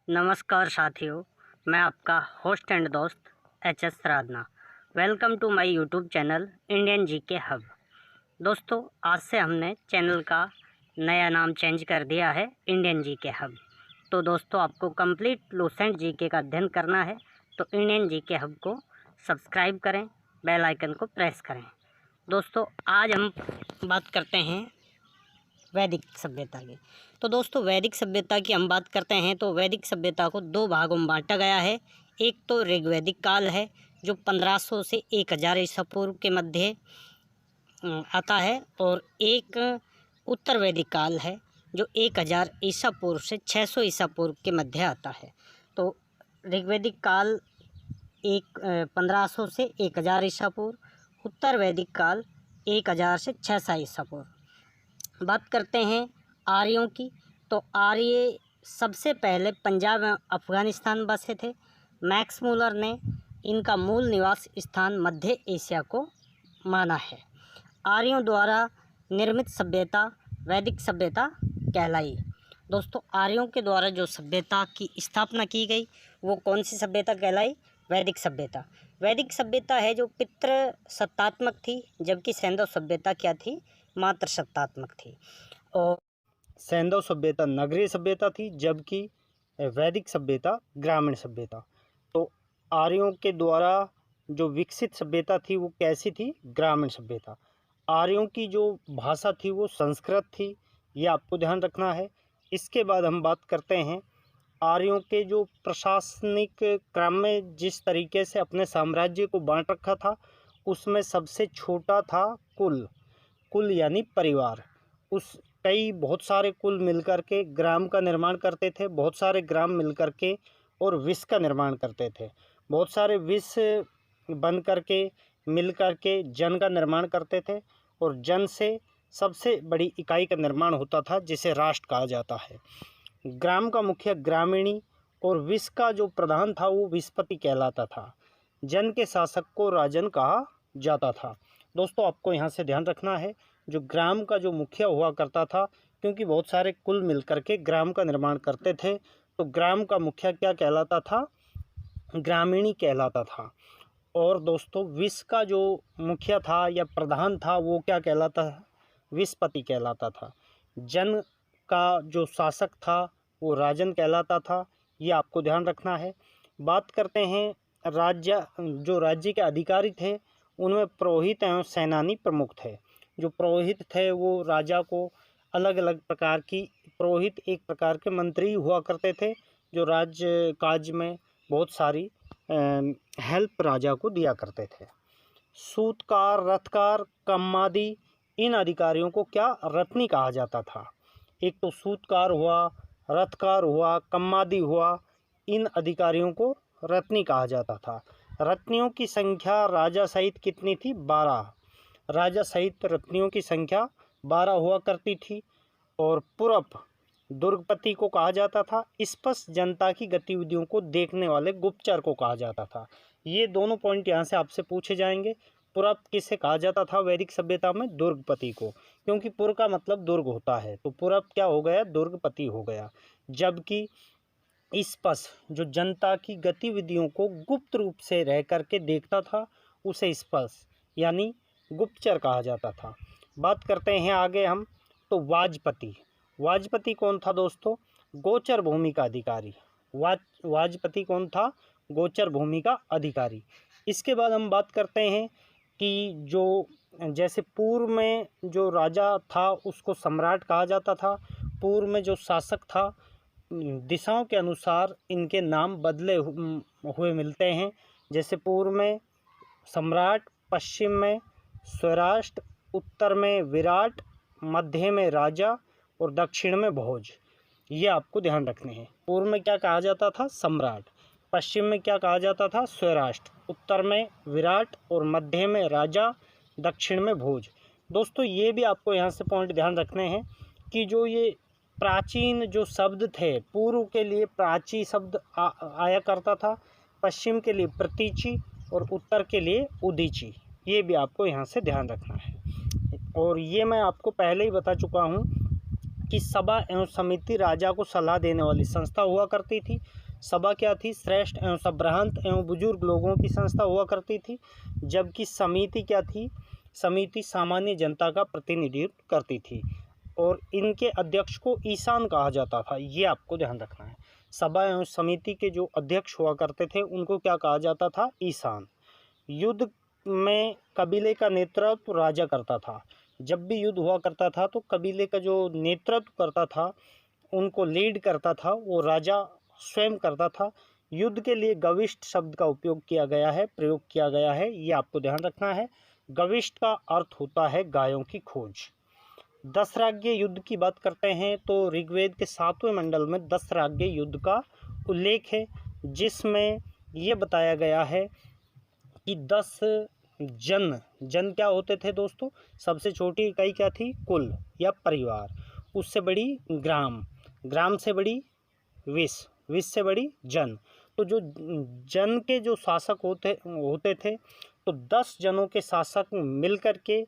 नमस्कार साथियों, मैं आपका होस्ट एंड दोस्त H S. Radhna. Welcome to my YouTube channel Indian GK hub. दोस्तों, आज से हमने चैनल का नया नाम चेंज कर दिया है इंडियन जीके हब। तो दोस्तों, आपको कंप्लीट लूसेंट जीके का अध्ययन करना है तो इंडियन जीके हब को सब्सक्राइब करें, बेल आइकन को प्रेस करें। दोस्तों, आज हम बात करते हैं वैदिक सभ्यता की। तो दोस्तों, वैदिक सभ्यता की हम बात करते हैं तो वैदिक सभ्यता को दो भागों में बांटा गया है। एक तो ऋग्वैदिक काल है जो 1500 से 1000 ईसा पूर्व के मध्य आता है, और एक उत्तर वैदिक काल है जो 1000 ईसा पूर्व से 600 ईसा पूर्व के मध्य आता है। तो ऋग्वैदिक काल 1500 से 1000 ईसा पूर्व, उत्तर वैदिक काल 1000 से 600 ईसा पूर्व। बात करते हैं आर्यों की। तो आर्य सबसे पहले पंजाब एवं अफ़गानिस्तान बसे थे। मैक्स मूलर ने इनका मूल निवास स्थान मध्य एशिया को माना है। आर्यों द्वारा निर्मित सभ्यता वैदिक सभ्यता कहलाई। दोस्तों, आर्यों के द्वारा जो सभ्यता की स्थापना की गई वो कौन सी सभ्यता कहलाई? वैदिक सभ्यता। वैदिक सभ्यता है जो पितृ सत्तात्मक थी, जबकि सैंधव सभ्यता क्या थी? मात्र सत्तात्मक थी। और सैंधव सभ्यता नगरीय सभ्यता थी, जबकि वैदिक सभ्यता ग्रामीण सभ्यता। तो आर्यों के द्वारा जो विकसित सभ्यता थी वो कैसी थी? ग्रामीण सभ्यता। आर्यों की जो भाषा थी वो संस्कृत थी, ये आपको ध्यान रखना है। इसके बाद हम बात करते हैं आर्यों के जो प्रशासनिक क्रम में जिस तरीके से अपने साम्राज्य को बांट रखा था, उसमें सबसे छोटा था कुल यानी परिवार। बहुत सारे कुल मिलकर के ग्राम का निर्माण करते थे, बहुत सारे ग्राम मिलकर के और विश्व का निर्माण करते थे, बहुत सारे विश्व बन करके मिल करके जन का निर्माण करते थे, और जन से सबसे बड़ी इकाई का निर्माण होता था जिसे राष्ट्र कहा जाता है। ग्राम का मुखिया ग्रामीणी और विश्व का जो प्रधान था वो विस्पति कहलाता था। जन के शासक को राजन कहा जाता था। दोस्तों, आपको यहाँ से ध्यान रखना है, जो ग्राम का जो मुखिया हुआ करता था, क्योंकि बहुत सारे कुल मिलकर के ग्राम का निर्माण करते थे, तो ग्राम का मुखिया क्या कहलाता था? ग्रामीणी कहलाता था। और दोस्तों, विश्व का जो मुखिया था या प्रधान था वो क्या कहलाता था? विस्पति कहलाता था। जन का जो शासक था वो राजन कहलाता था, ये आपको ध्यान रखना है। बात करते हैं राज्य के अधिकारी थे, उनमें पुरोहित एवं सेनानी प्रमुख थे। जो पुरोहित थे वो राजा को अलग अलग प्रकार की, पुरोहित एक प्रकार के मंत्री हुआ करते थे जो राज्य काज में बहुत सारी हेल्प राजा को दिया करते थे। सूतकार, रथकार, कम्मादी, इन अधिकारियों को क्या? रत्नी कहा जाता था। एक तो सूतकार हुआ, रथकार हुआ, कम्मादी हुआ, इन अधिकारियों को रत्नी कहा जाता था। रत्नियों की संख्या राजा सहित कितनी थी? 12। राजा सहित रत्नियों की संख्या 12 हुआ करती थी। और पुरप दुर्गपति को कहा जाता था। स्पष्ट जनता की गतिविधियों को देखने वाले गुप्तचर को कहा जाता था। ये दोनों पॉइंट यहाँ से आपसे पूछे जाएंगे। पुरप किसे कहा जाता था वैदिक सभ्यता में? दुर्गपति को, क्योंकि पुर का मतलब दुर्ग होता है, तो पुरप क्या हो गया? दुर्गपति हो गया। जबकि स्पष्ट जो जनता की गतिविधियों को गुप्त रूप से रह करके देखता था उसे स्पष्ट यानी गुप्तचर कहा जाता था। बात करते हैं आगे हम, तो वाजपति कौन था दोस्तों? गोचर भूमि का अधिकारी। वाजपति कौन था? गोचर भूमि का अधिकारी। इसके बाद हम बात करते हैं कि जो जैसे पूर्व में जो राजा था उसको सम्राट कहा जाता था, पूर्व में जो शासक था दिशाओं के अनुसार इनके नाम बदले हुए मिलते हैं। जैसे पूर्व में सम्राट, पश्चिम में स्वराष्ट्र, उत्तर में विराट, मध्य में राजा और दक्षिण में भोज। ये आपको ध्यान रखने हैं। पूर्व में क्या कहा जाता था? सम्राट। पश्चिम में क्या कहा जाता था? स्वराष्ट्र। उत्तर में विराट और मध्य में राजा, दक्षिण में भोज। दोस्तों, ये भी आपको यहाँ से पॉइंट ध्यान रखने हैं कि जो ये प्राचीन जो शब्द थे, पूर्व के लिए प्राची शब्द आया करता था, पश्चिम के लिए प्रतीची और उत्तर के लिए उदीची। ये भी आपको यहाँ से ध्यान रखना है। और ये मैं आपको पहले ही बता चुका हूँ कि सभा एवं समिति राजा को सलाह देने वाली संस्था हुआ करती थी। सभा क्या थी? श्रेष्ठ एवं संभ्रांत एवं बुजुर्ग लोगों की संस्था हुआ करती थी। जबकि समिति क्या थी? समिति सामान्य जनता का प्रतिनिधित्व करती थी और इनके अध्यक्ष को ईशान कहा जाता था। ये आपको ध्यान रखना है। सभा एवं समिति के जो अध्यक्ष हुआ करते थे उनको क्या कहा जाता था? ईशान। युद्ध में कबीले का नेतृत्व राजा करता था। जब भी युद्ध हुआ करता था तो कबीले का जो नेतृत्व करता था, उनको लीड करता था, वो राजा स्वयं करता था। युद्ध के लिए गविष्ठ शब्द का उपयोग किया गया है, प्रयोग किया गया है, ये आपको ध्यान रखना है। गविष्ठ का अर्थ होता है गायों की खोज। दशराज्य युद्ध की बात करते हैं तो ऋग्वेद के 7वें मंडल में दशराज्य युद्ध का उल्लेख है, जिसमें ये बताया गया है कि 10 जन क्या होते थे दोस्तों? सबसे छोटी इकाई क्या थी? कुल या परिवार। उससे बड़ी ग्राम, ग्राम से बड़ी विश्व, विश्व से बड़ी जन। तो जो जन के जो शासक होते थे तो 10 जनों के शासक मिलकर के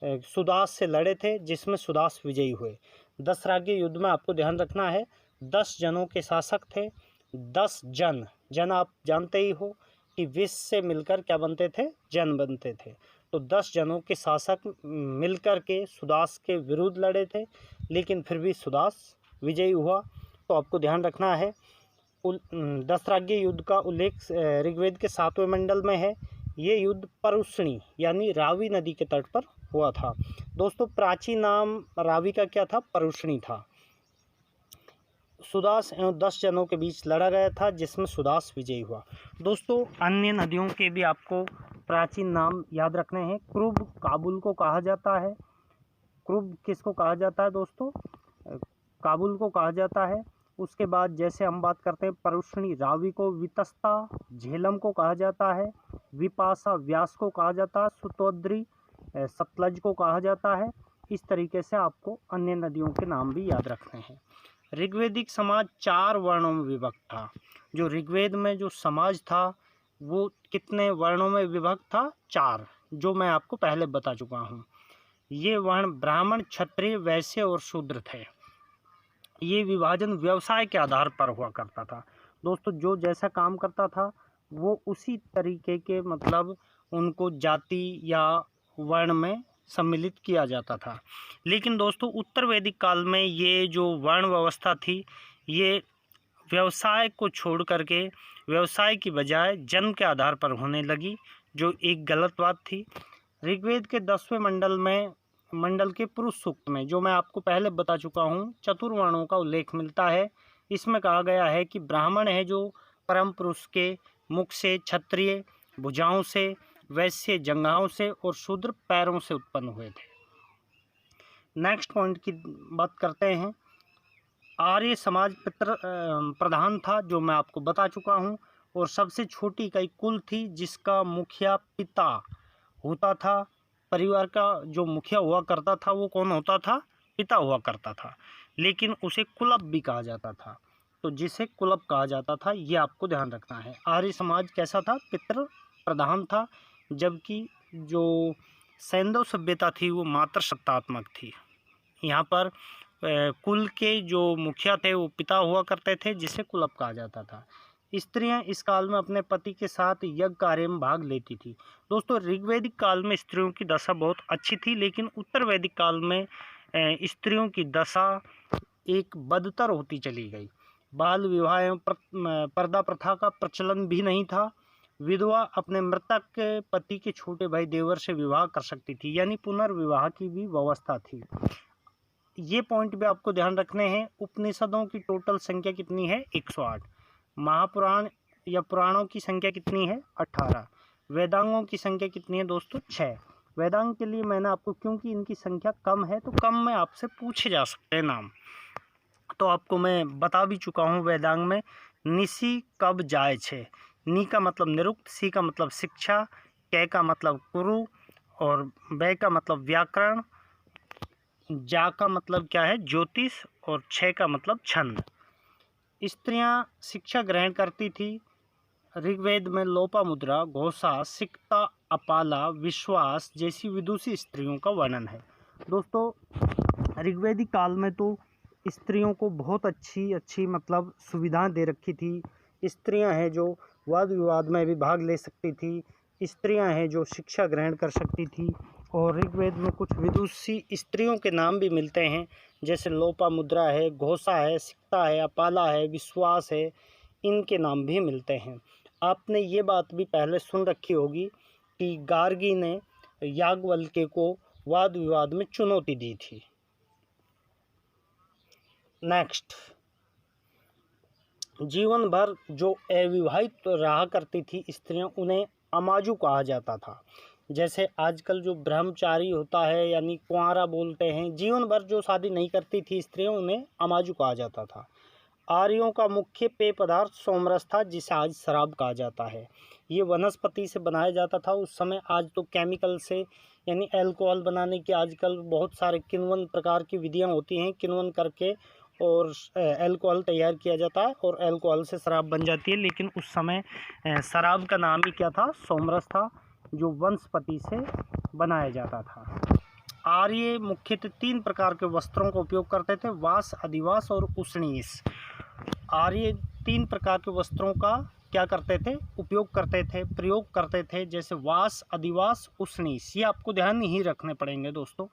सुदास से लड़े थे, जिसमें सुदास विजयी हुए। दशराज्य युद्ध में आपको ध्यान रखना है 10 जनों के शासक थे। 10 जन आप जानते ही हो कि विश्व से मिलकर क्या बनते थे? जन बनते थे। तो 10 जनों के शासक मिलकर के सुदास के विरुद्ध लड़े थे, लेकिन फिर भी सुदास विजयी हुआ। तो आपको ध्यान रखना है दशराज्य युद्ध का उल्लेख ऋग्वेद के 7वें मंडल में है। ये युद्ध परुष्णी यानी रावी नदी के तट पर हुआ था। दोस्तों प्राचीन नाम रावी का क्या था? परुष्णी था। सुदास एवं 10 जनों के बीच लड़ा गया था, जिसमें सुदास विजयी हुआ। दोस्तों अन्य नदियों के भी आपको प्राचीन नाम याद रखने हैं। क्रुब काबुल को कहा जाता है। क्रुब किसको कहा जाता है दोस्तों? काबुल को कहा जाता है। उसके बाद जैसे हम बात करते हैं परुष्णी रावी को, वितस्ता झेलम को कहा जाता है, विपाशा व्यास को कहा जाता है, सुतोद्री सतलज को कहा जाता है। इस तरीके से आपको अन्य नदियों के नाम भी याद रखने हैं। ऋग्वेदिक समाज 4 वर्णों में विभक्त था। जो ऋग्वेद में जो समाज था वो कितने वर्णों में विभक्त था? 4, जो मैं आपको पहले बता चुका हूँ। ये वर्ण ब्राह्मण, क्षत्रिय, वैश्य और शूद्र थे। ये विभाजन व्यवसाय के आधार पर हुआ करता था। दोस्तों जो जैसा काम करता था वो उसी तरीके के मतलब उनको जाति या वर्ण में सम्मिलित किया जाता था। लेकिन दोस्तों उत्तर वैदिक काल में ये जो वर्ण व्यवस्था थी ये व्यवसाय को छोड़ करके व्यवसाय की बजाय जन्म के आधार पर होने लगी, जो एक गलत बात थी। ऋग्वेद के 10वें मंडल के पुरुष सूक्त में, जो मैं आपको पहले बता चुका हूँ, चतुर्वर्णों का उल्लेख मिलता है। इसमें कहा गया है कि ब्राह्मण है जो परम पुरुष के मुख से, क्षत्रिय भुजाओं से, वैश्य जंघाओं से और शूद्र पैरों से उत्पन्न हुए थे। नेक्स्ट पॉइंट की बात करते हैं। आर्य समाज पितृ प्रधान था, जो मैं आपको बता चुका हूँ, और सबसे छोटी इकाई कुल थी, जिसका मुखिया पिता होता था। परिवार का जो मुखिया हुआ करता था वो कौन होता था? पिता हुआ करता था, लेकिन उसे कुलप भी कहा जाता था। तो जिसे कुलप कहा जाता था ये आपको ध्यान रखना है। आर्य समाज कैसा था? पितृ प्रधान था, जबकि जो सैंधव सभ्यता थी वो मात्र सत्तात्मक थी। यहाँ पर कुल के जो मुखिया थे वो पिता हुआ करते थे, जिसे कुलप कहा जाता था। स्त्रियां इस काल में अपने पति के साथ यज्ञ कार्य में भाग लेती थी। दोस्तों ऋग्वैदिक काल में स्त्रियों की दशा बहुत अच्छी थी, लेकिन उत्तर वैदिक काल में स्त्रियों की दशा एक बदतर होती चली गई। बाल विवाह एवं पर्दा प्रथा का प्रचलन भी नहीं था। विधवा अपने मृतक पति के छोटे भाई देवर से विवाह कर सकती थी, यानी पुनर्विवाह की भी व्यवस्था थी। ये पॉइंट भी आपको ध्यान रखने हैं। उपनिषदों की टोटल संख्या कितनी है? 108। महापुराण या पुराणों की संख्या कितनी है? 18। वेदांगों की संख्या कितनी है दोस्तों? 6। वेदांग के लिए मैंने आपको, क्योंकि इनकी संख्या कम है तो कम में आपसे पूछे जा सकते हैं नाम, तो आपको मैं बता भी चुका हूँ। वेदांग में निसी कब जाए छे, नी का मतलब निरुक्त, सी का मतलब शिक्षा, कै का मतलब कुरु और बै का मतलब व्याकरण, जा का मतलब क्या है? ज्योतिष, और छः का मतलब छंद। स्त्रियां शिक्षा ग्रहण करती थी। ऋग्वेद में लोपामुद्रा, घोषा, सिक्ता, अपाला, विश्वास जैसी विदुषी स्त्रियों का वर्णन है। दोस्तों ऋग्वेदिक काल में तो स्त्रियों को बहुत अच्छी अच्छी मतलब सुविधाएं दे रखी थी। स्त्रियां हैं जो वाद विवाद में भी भाग ले सकती थी, स्त्रियां हैं जो शिक्षा ग्रहण कर सकती थी। और ऋग्वेद में कुछ विदुषी स्त्रियों के नाम भी मिलते हैं, जैसे लोपामुद्रा है, घोषा है, सिक्ता है, अपाला है, विश्वास है, इनके नाम भी मिलते हैं। आपने ये बात भी पहले सुन रखी होगी कि गार्गी ने याज्ञवल्क्य को वाद विवाद में चुनौती दी थी। नेक्स्ट, जीवन भर जो अविवाहित रहा करती थी स्त्रियां, उन्हें अमाजु कहा जाता था। जैसे आजकल जो ब्रह्मचारी होता है यानी कुंवारा बोलते हैं, जीवन भर जो शादी नहीं करती थी स्त्रियां, उन्हें अमाजु कहा जाता था। आर्यों का मुख्य पेय पदार्थ सोमरस था, जिसे आज शराब कहा जाता है। ये वनस्पति से बनाया जाता था उस समय। आज तो केमिकल से यानी अल्कोहल बनाने की आजकल बहुत सारे किण्वन प्रकार की विधियां होती हैं, किण्वन करके और अल्कोहल तैयार किया जाता है और अल्कोहल से शराब बन जाती है। लेकिन उस समय शराब का नाम ही क्या था? सोमरस था, जो वनस्पति से बनाया जाता था। आर्य मुख्यतः 3 प्रकार के वस्त्रों का उपयोग करते थे, वास, अधिवास और उष्णीस। आर्य 3 प्रकार के वस्त्रों का क्या करते थे? उपयोग करते थे, प्रयोग करते थे, जैसे वास, अधिवास, उष्णीस। ये आपको ध्यान ही रखने पड़ेंगे दोस्तों।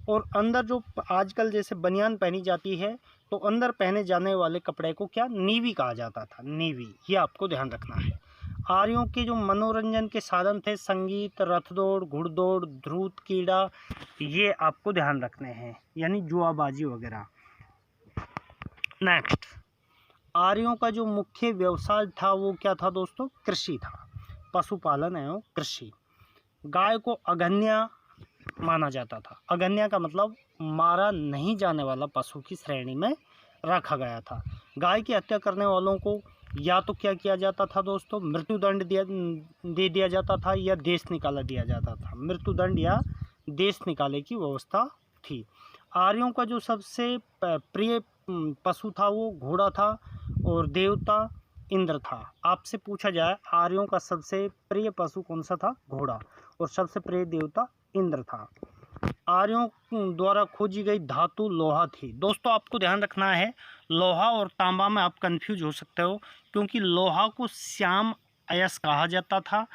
और अंदर जो आजकल जैसे बनियान पहनी जाती है, तो अंदर पहने जाने वाले कपड़े को क्या? नीवी कहा जाता था, नीवी। ये आपको ध्यान रखना है। आर्यों के जो मनोरंजन के साधन थे, संगीत, रथदौड़, घुड़दौड़, ध्रुत क्रीड़ा, ये आपको ध्यान रखने हैं, यानी जुआबाजी वगैरह। नेक्स्ट, आर्यों का जो मुख्य व्यवसाय था वो क्या था दोस्तों? कृषि था, पशुपालन एवं कृषि। गाय को अगन्य माना जाता था। अगन्य का मतलब मारा नहीं जाने वाला पशु की श्रेणी में रखा गया था। गाय की हत्या करने वालों को या तो क्या किया जाता था दोस्तों? मृत्युदंड दे दिया जाता था, या देश निकाला दिया जाता था। मृत्युदंड या देश निकाले की व्यवस्था थी। आर्यों का जो सबसे प्रिय पशु था वो घोड़ा था, और देवता इंद्र था। आपसे पूछा जाए आर्यों का सबसे प्रिय पशु कौन सा था? घोड़ा। और सबसे प्रिय देवता इंद्र था। आर्यों द्वारा खोजी गई धातु लोहा थी। दोस्तों आपको ध्यान रखना है, लोहा और तांबा में आप कंफ्यूज हो सकते हो, क्योंकि लोहा को श्याम अयस्क कहा जाता था,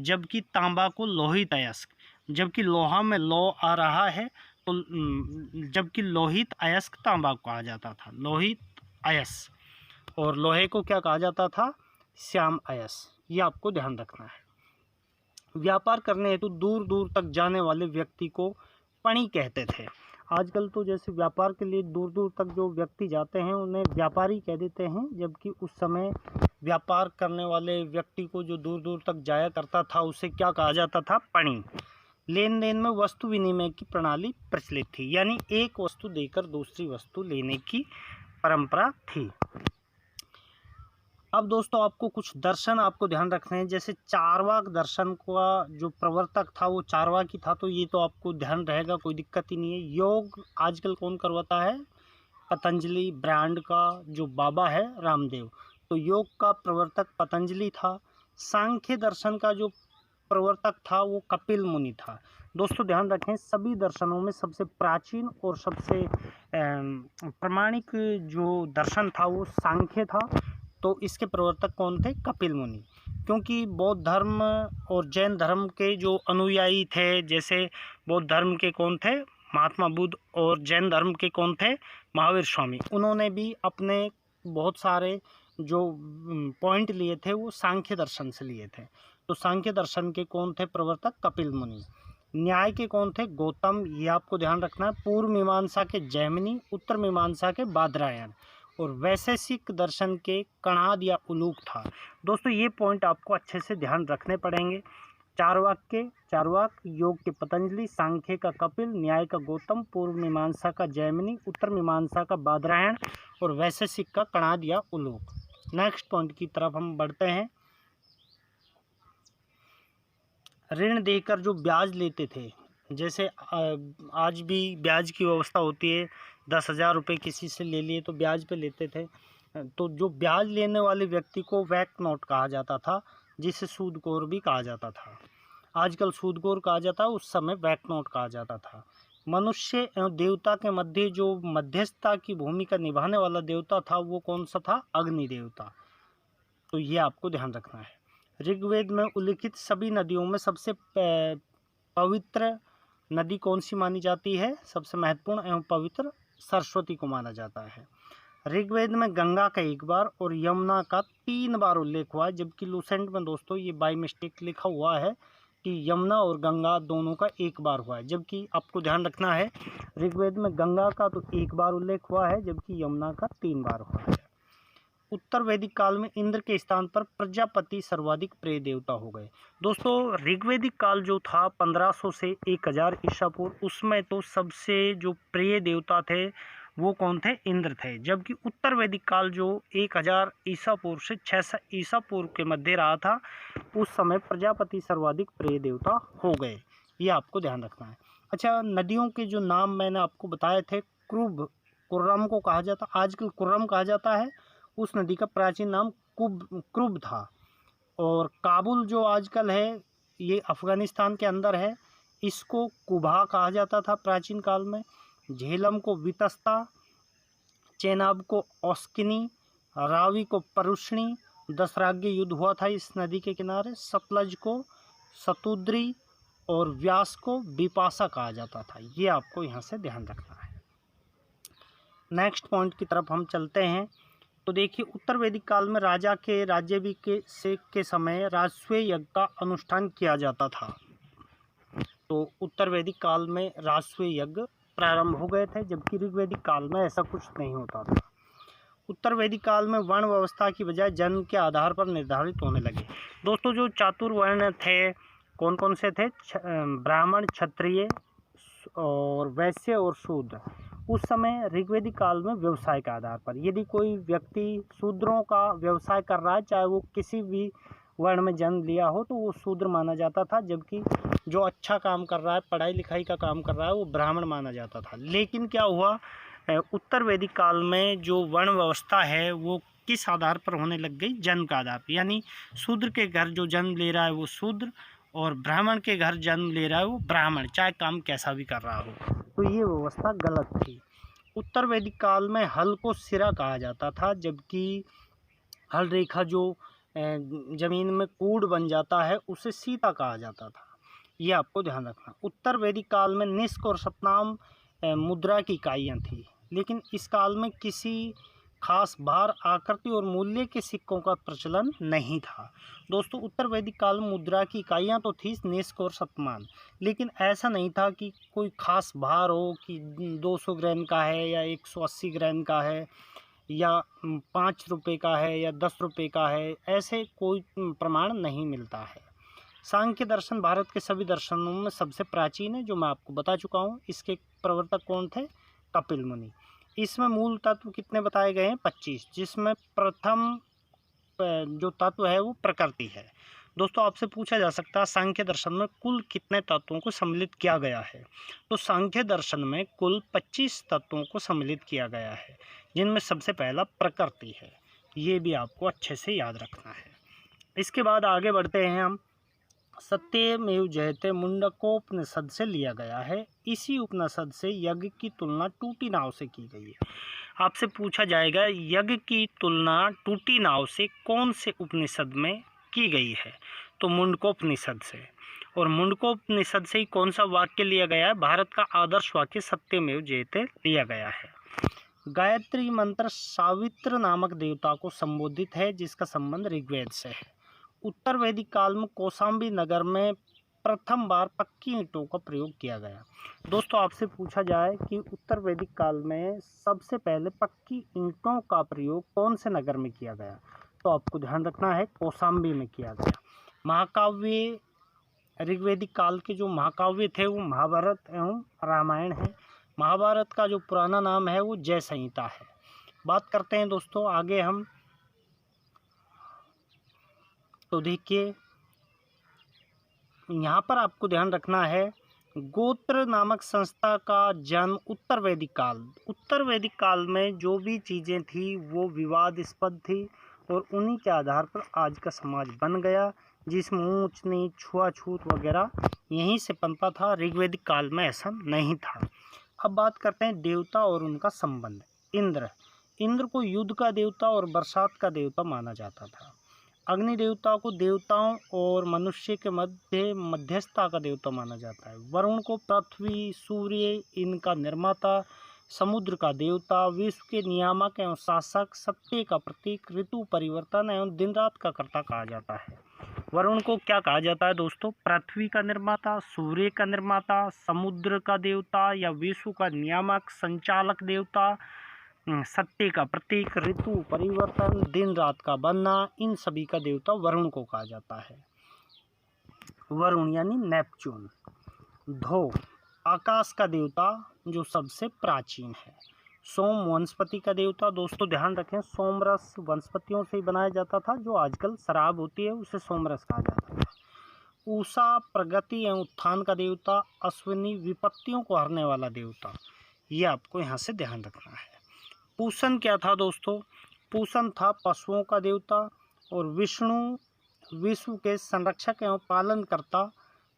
जबकि तांबा को लोहित अयस्क। जबकि लोहा में लो आ रहा है, तो जबकि लोहित अयस्क तांबा को कहा जाता था, लोहित अयस्क। और लोहे को क्या कहा जाता था? श्याम अयस्क। ये आपको ध्यान रखना है। व्यापार करने हेतु दूर दूर तक जाने वाले व्यक्ति को पणी कहते थे। आजकल तो जैसे व्यापार के लिए दूर दूर तक जो व्यक्ति जाते हैं उन्हें व्यापारी कह देते हैं, जबकि उस समय व्यापार करने वाले व्यक्ति को जो दूर दूर तक जाया करता था उसे क्या कहा जाता था? पणी। लेन देन में वस्तु विनिमय की प्रणाली प्रचलित थी, यानी एक वस्तु देकर दूसरी वस्तु लेने की परंपरा थी। अब दोस्तों आपको कुछ दर्शन आपको ध्यान रखने हैं। जैसे चार्वाक दर्शन का जो प्रवर्तक था वो चार्वाकी था, तो ये तो आपको ध्यान रहेगा, कोई दिक्कत ही नहीं है। योग आजकल कौन करवाता है? पतंजलि ब्रांड का जो बाबा है रामदेव, तो योग का प्रवर्तक पतंजलि था। सांख्य दर्शन का जो प्रवर्तक था वो कपिल मुनि था। दोस्तों ध्यान रखें, सभी दर्शनों में सबसे प्राचीन और सबसे प्रमाणिक जो दर्शन था वो सांख्य था, तो इसके प्रवर्तक कौन थे? कपिल मुनि। क्योंकि बौद्ध धर्म और जैन धर्म के जो अनुयायी थे, जैसे बौद्ध धर्म के कौन थे? महात्मा बुद्ध। और जैन धर्म के कौन थे? महावीर स्वामी। उन्होंने भी अपने बहुत सारे जो पॉइंट लिए थे वो सांख्य दर्शन से लिए थे। तो सांख्य दर्शन के कौन थे प्रवर्तक? कपिल मुनि। न्याय के कौन थे? गौतम। ये आपको ध्यान रखना है। पूर्व मीमांसा के जैमिनी, उत्तर मीमांसा के बादरायण। और वैशेषिक दर्शन के कणाद या उलूक था। दोस्तों ये पॉइंट आपको अच्छे से ध्यान रखने पड़ेंगे। चार्वाक, योग के पतंजलि, सांख्य का कपिल, न्याय का गौतम, पूर्व मीमांसा का जैमिनी, उत्तर मीमांसा का बादरायण और वैशेषिक का कणाद या उलूक। नेक्स्ट पॉइंट की तरफ हम बढ़ते हैं। ऋण देकर जो ब्याज लेते थे, जैसे आज भी ब्याज की व्यवस्था होती है, 10,000 रुपये किसी से ले लिए तो ब्याज पे लेते थे। तो जो ब्याज लेने वाले व्यक्ति को वैक नोट कहा जाता था, जिसे सूदखोर भी कहा जाता था। आजकल सूदखोर कहा जाता है, उस समय वैक नोट कहा जाता था। मनुष्य एवं देवता के मध्य जो मध्यस्थता की भूमिका निभाने वाला देवता था वो कौन सा था? अग्नि देवता। तो ये आपको ध्यान रखना है। ऋग्वेद में उल्लिखित सभी नदियों में सबसे पवित्र नदी कौन सी मानी जाती है? सबसे महत्वपूर्ण एवं पवित्र सरस्वती को माना जाता है। ऋग्वेद में गंगा का 1 बार और यमुना का 3 बार उल्लेख हुआ है, जबकि लूसेंट में दोस्तों ये बाय मिस्टेक लिखा हुआ है कि यमुना और गंगा दोनों का 1 बार हुआ है, जबकि आपको ध्यान रखना है ऋग्वेद में गंगा का तो 1 बार उल्लेख हुआ है, जबकि यमुना का 3 बार हुआ है। उत्तर वैदिक काल में इंद्र के स्थान पर प्रजापति सर्वाधिक प्रिय देवता हो गए। दोस्तों ऋग्वेदिक काल जो था 1500 से 1000 ईसा पूर्व, उसमें तो सबसे जो प्रिय देवता थे वो कौन थे? इंद्र थे। जबकि उत्तर वैदिक काल जो 1000 ईसा पूर्व से 600 ईसा पूर्व के मध्य रहा था, उस समय प्रजापति सर्वाधिक प्रिय देवता हो गए। ये आपको ध्यान रखना है। अच्छा, नदियों के जो नाम मैंने आपको बताए थे, कुर्रम को कहा जाता, आजकल कुर्रम कहा जाता है, उस नदी का प्राचीन नाम क्रुब था। और काबुल जो आजकल है ये अफ़गानिस्तान के अंदर है, इसको कुबा कहा जाता था प्राचीन काल में। झेलम को वितस्ता, चेनाब को औस्किनी, रावी को परुष्णी, दसराग्य युद्ध हुआ था इस नदी के किनारे। सतलज को सतुद्री और व्यास को विपाशा कहा जाता था। ये आपको यहाँ से ध्यान रखना है। नेक्स्ट पॉइंट की तरफ हम चलते हैं। तो देखिए, उत्तर वैदिक काल में राजा के राज्याभिषेक के समय राजस्वीय यज्ञ का अनुष्ठान किया जाता था। तो उत्तर वैदिक काल में राजस्वीय यज्ञ प्रारंभ हो गए थे, जबकि ऋग्वैदिक काल में ऐसा कुछ नहीं होता था। उत्तर वैदिक काल में वर्ण व्यवस्था की बजाय जन्म के आधार पर निर्धारित होने लगे। दोस्तों जो चातुर्वर्ण थे, कौन कौन से थे? ब्राह्मण, क्षत्रिय और वैश्य और शूद्र। उस समय ऋग्वैदिक काल में व्यवसाय के आधार पर, यदि कोई व्यक्ति शूद्रों का व्यवसाय कर रहा है, चाहे वो किसी भी वर्ण में जन्म लिया हो, तो वो शूद्र माना जाता था। जबकि जो अच्छा काम कर रहा है, पढ़ाई लिखाई का काम कर रहा है, वो ब्राह्मण माना जाता था। लेकिन क्या हुआ, उत्तर वैदिक काल में जो वर्ण व्यवस्था है वो किस आधार पर होने लग गई? जन्म के आधार पर। यानी शूद्र के घर जो जन्म ले रहा है वो शूद्र, और ब्राह्मण के घर जन्म ले रहा है वो ब्राह्मण, चाहे काम कैसा भी कर रहा हो। तो ये व्यवस्था गलत थी। उत्तर वैदिक काल में हल को सिरा कहा जाता था, जबकि हल रेखा जो जमीन में कूड़ बन जाता है उसे सीता कहा जाता था। ये आपको ध्यान रखना। उत्तर वैदिक काल में निष्क और शतनाम मुद्रा की इकाइयाँ थी, लेकिन इस काल में किसी खास भार, आकृति और मूल्य के सिक्कों का प्रचलन नहीं था। दोस्तों उत्तर वैदिक काल में मुद्रा की इकाइयाँ तो थी निष्क और शतमान, लेकिन ऐसा नहीं था कि कोई खास भार हो कि 200 ग्राम का है या 180 ग्राम का है या 5 रुपये का है या 10 रुपये का है, ऐसे कोई प्रमाण नहीं मिलता है। सांख्य दर्शन भारत के सभी दर्शनों में सबसे प्राचीन है, जो मैं आपको बता चुका हूँ। इसके प्रवर्तक कौन थे? कपिल मुनि। इसमें मूल तत्व कितने बताए गए हैं? 25, जिसमें प्रथम जो तत्व है वो प्रकृति है। दोस्तों आपसे पूछा जा सकता है सांख्य दर्शन में कुल कितने तत्वों को सम्मिलित किया गया है? तो सांख्य दर्शन में कुल 25 तत्वों को सम्मिलित किया गया है, जिनमें सबसे पहला प्रकृति है। ये भी आपको अच्छे से याद रखना है। इसके बाद आगे बढ़ते हैं हम। सत्यमेव जयते मुंडकोपनिषद से लिया गया है। इसी उपनिषद से यज्ञ की तुलना टूटी नाव से की गई है। आपसे पूछा जाएगा यज्ञ की तुलना टूटी नाव से कौन से उपनिषद में की गई है? तो मुंडकोपनिषद से। और मुंडकोपनिषद से ही कौन सा वाक्य लिया गया है? भारत का आदर्श वाक्य सत्यमेव जयते लिया गया है। गायत्री मंत्र सावित्र नामक देवता को संबोधित है, जिसका संबंध ऋग्वेद से है। उत्तर वैदिक काल में कौशाम्बी नगर में प्रथम बार पक्की ईंटों का प्रयोग किया गया। दोस्तों आपसे पूछा जाए कि उत्तर वैदिक काल में सबसे पहले पक्की ईंटों का प्रयोग कौन से नगर में किया गया? तो आपको ध्यान रखना है कौशाम्बी में किया गया। महाकाव्य, ऋग्वैदिक काल के जो महाकाव्य थे वो महाभारत एवं रामायण है। महाभारत का जो पुराना नाम है वो जय संहिता है। बात करते हैं दोस्तों आगे हम। तो देखिए यहाँ पर आपको ध्यान रखना है, गोत्र नामक संस्था का जन्म उत्तर वैदिक काल में जो भी चीज़ें थी वो विवादास्पद थी, और उन्हीं के आधार पर आज का समाज बन गया, जिसमें ऊंच नीच छुआछूत वगैरह यहीं से पनपा था। ऋग्वेदिक काल में ऐसा नहीं था। अब बात करते हैं देवता और उनका संबंध। इंद्र, इंद्र को युद्ध का देवता और बरसात का देवता माना जाता था। अग्नि देवता को देवताओं और मनुष्य के मध्य मध्यस्थता का देवता माना जाता है। वरुण को पृथ्वी, सूर्य इनका निर्माता, समुद्र का देवता, विश्व के नियामक एवं शासक, सत्य का प्रतीक, ऋतु परिवर्तन एवं दिन रात का कर्ता कहा जाता है। वरुण को क्या कहा जाता है दोस्तों? पृथ्वी का निर्माता, सूर्य का निर्माता, समुद्र का देवता या विश्व का नियामक, संचालक देवता, सत्य का प्रतीक, ऋतु परिवर्तन, दिन रात का बनना, इन सभी का देवता वरुण को कहा जाता है। वरुण यानी नेपच्यून। धो, आकाश का देवता जो सबसे प्राचीन है। सोम, वनस्पति का देवता। दोस्तों ध्यान रखें, सोमरस वनस्पतियों से ही बनाया जाता था। जो आजकल शराब होती है उसे सोमरस कहा जाता था। उषा, प्रगति एवं उत्थान का देवता। अश्विनी, विपत्तियों को हरने वाला देवता। ये आपको यहाँ से ध्यान रखना है। पूषण क्या था दोस्तों? पूषण था पशुओं का देवता और विष्णु विश्व के संरक्षक एवं पालनकर्ता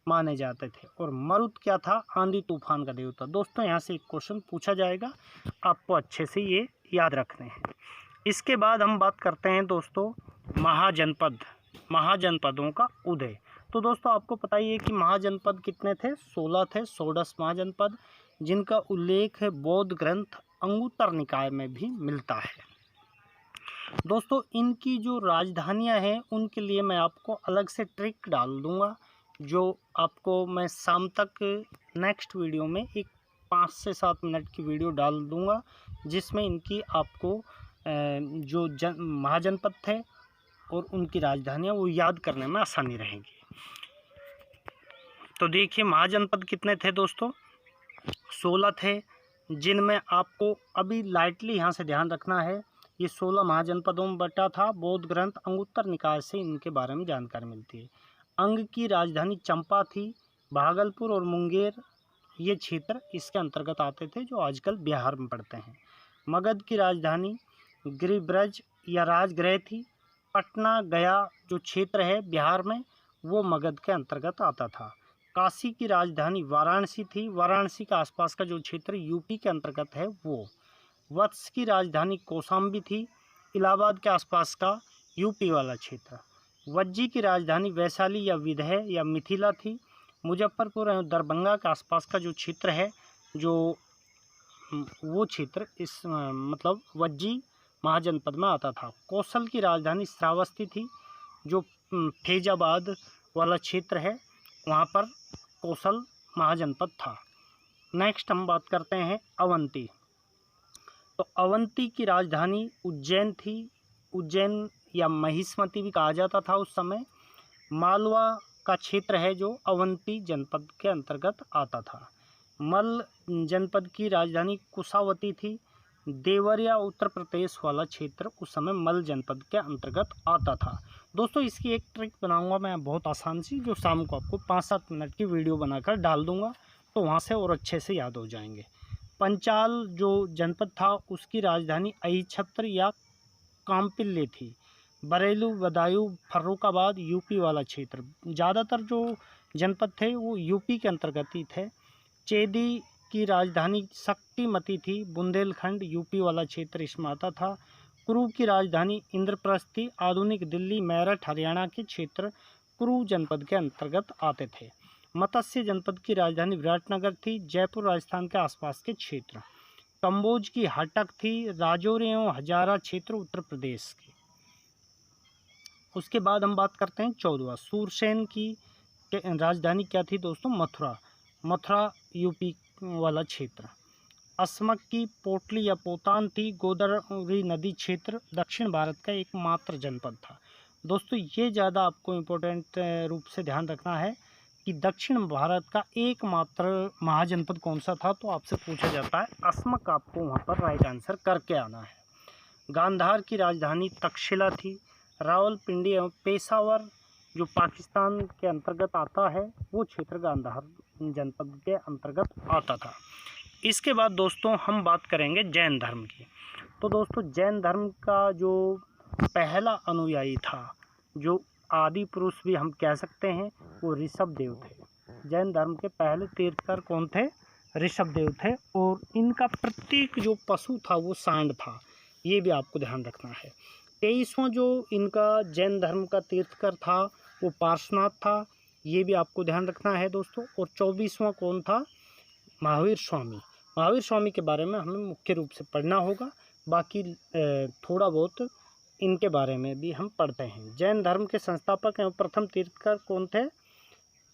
माने जाते थे। और मरुत क्या था? आंधी तूफान का देवता। दोस्तों यहाँ से एक क्वेश्चन पूछा जाएगा, आपको अच्छे से ये याद रखने हैं। इसके बाद हम बात करते हैं दोस्तों महाजनपद, महाजनपदों का उदय। तो दोस्तों आपको पता ही है कि महाजनपद कितने थे? 16 थे, षोडश महाजनपद, जिनका उल्लेख है बौद्ध ग्रंथ अंगुत्तर निकाय में भी मिलता है। दोस्तों इनकी जो राजधानियां हैं उनके लिए मैं आपको अलग से ट्रिक डाल दूंगा, जो आपको मैं शाम तक नेक्स्ट वीडियो में एक 5 से 7 मिनट की वीडियो डाल दूंगा, जिसमें इनकी आपको जो महाजनपद थे और उनकी राजधानियां वो याद करने में आसानी रहेगी। तो देखिए महाजनपद कितने थे दोस्तों? 16 थे, जिनमें आपको अभी लाइटली यहाँ से ध्यान रखना है, ये 16 महाजनपदों में बटा था। बौद्ध ग्रंथ अंगुत्तर निकाय से इनके बारे में जानकारी मिलती है। अंग की राजधानी चंपा थी। भागलपुर और मुंगेर ये क्षेत्र इसके अंतर्गत आते थे, जो आजकल बिहार में पड़ते हैं। मगध की राजधानी गिरिब्रज या राजगृह थी। पटना, गया जो क्षेत्र है बिहार में, वो मगध के अंतर्गत आता था। काशी की राजधानी वाराणसी थी। वाराणसी का आसपास का जो क्षेत्र यूपी के अंतर्गत है वो। वत्स की राजधानी कौशाम्बी थी। इलाहाबाद के आसपास का यूपी वाला क्षेत्र। वज्जी की राजधानी वैशाली या विदह या मिथिला थी। मुजफ्फरपुर एवं दरभंगा के आसपास का जो क्षेत्र है, जो वो क्षेत्र इस मतलब वज्जी महाजनपद में आता था। कौशल की राजधानी श्रावस्ती थी, जो फैजाबाद वाला क्षेत्र है, वहाँ पर कौशल महाजनपद था। नेक्स्ट हम बात करते हैं अवंती। तो अवंती की राजधानी उज्जैन थी। उज्जैन या महिष्मती भी कहा जाता था उस समय। मालवा का क्षेत्र है जो अवंती जनपद के अंतर्गत आता था। मल जनपद की राजधानी कुशावती थी। देवरिया उत्तर प्रदेश वाला क्षेत्र उस समय मल जनपद के अंतर्गत आता था। दोस्तों इसकी एक ट्रिक बनाऊंगा मैं बहुत आसान सी, जो शाम को आपको 5-7 मिनट की वीडियो बनाकर डाल दूंगा, तो वहाँ से और अच्छे से याद हो जाएंगे। पंचाल जो जनपद था उसकी राजधानी अहिछत्र या काम्पिल्ले थी। बरेलू, बदायूं, फर्रुखाबाद यूपी वाला क्षेत्र, ज़्यादातर जो जनपद थे वो यूपी के अंतर्गत ही थे। चेदी की राजधानी शक्तिमती थी। बुंदेलखंड यूपी वाला क्षेत्र इसमें आता था। कुरु की राजधानी इंद्रप्रस्थ थी। आधुनिक दिल्ली, मेरठ, हरियाणा के क्षेत्र कुरु जनपद के अंतर्गत आते थे। मत्स्य जनपद की राजधानी विराटनगर थी। जयपुर राजस्थान के आसपास के क्षेत्र। कम्बोज की हटक थी। राजौरी एवं हजारा क्षेत्र उत्तर प्रदेश के। उसके बाद हम बात करते हैं 14वां। सूरसेन की राजधानी क्या थी दोस्तों? मथुरा। मथुरा यूपी वाला क्षेत्र। असमक की पोटली या पोतान थी। गोदावरी नदी क्षेत्र दक्षिण भारत का एकमात्र जनपद था। दोस्तों ये ज़्यादा आपको इम्पोर्टेंट रूप से ध्यान रखना है कि दक्षिण भारत का एकमात्र महाजनपद कौन सा था, तो आपसे पूछा जाता है। असमक आपको वहाँ पर राइट आंसर करके आना है। गांधार की राजधानी तक्षशिला थी। रावलपिंडी एवं पेशावर जो पाकिस्तान के अंतर्गत आता है, वो क्षेत्र गांधार जनपद के अंतर्गत आता था। इसके बाद दोस्तों हम बात करेंगे जैन धर्म की। तो दोस्तों जैन धर्म का जो पहला अनुयायी था, जो आदि पुरुष भी हम कह सकते हैं, वो ऋषभदेव थे। जैन धर्म के पहले तीर्थकर कौन थे? ऋषभदेव थे। और इनका प्रत्येक जो पशु था वो सांड था, ये भी आपको ध्यान रखना है। 23वां जो इनका जैन धर्म का तीर्थकर था वो पार्श्वनाथ था, ये भी आपको ध्यान रखना है दोस्तों। और 24वां कौन था? महावीर स्वामी। महावीर स्वामी के बारे में हमें मुख्य रूप से पढ़ना होगा, बाकी थोड़ा बहुत इनके बारे में भी हम पढ़ते हैं। जैन धर्म के संस्थापक एवं प्रथम तीर्थकर कौन थे?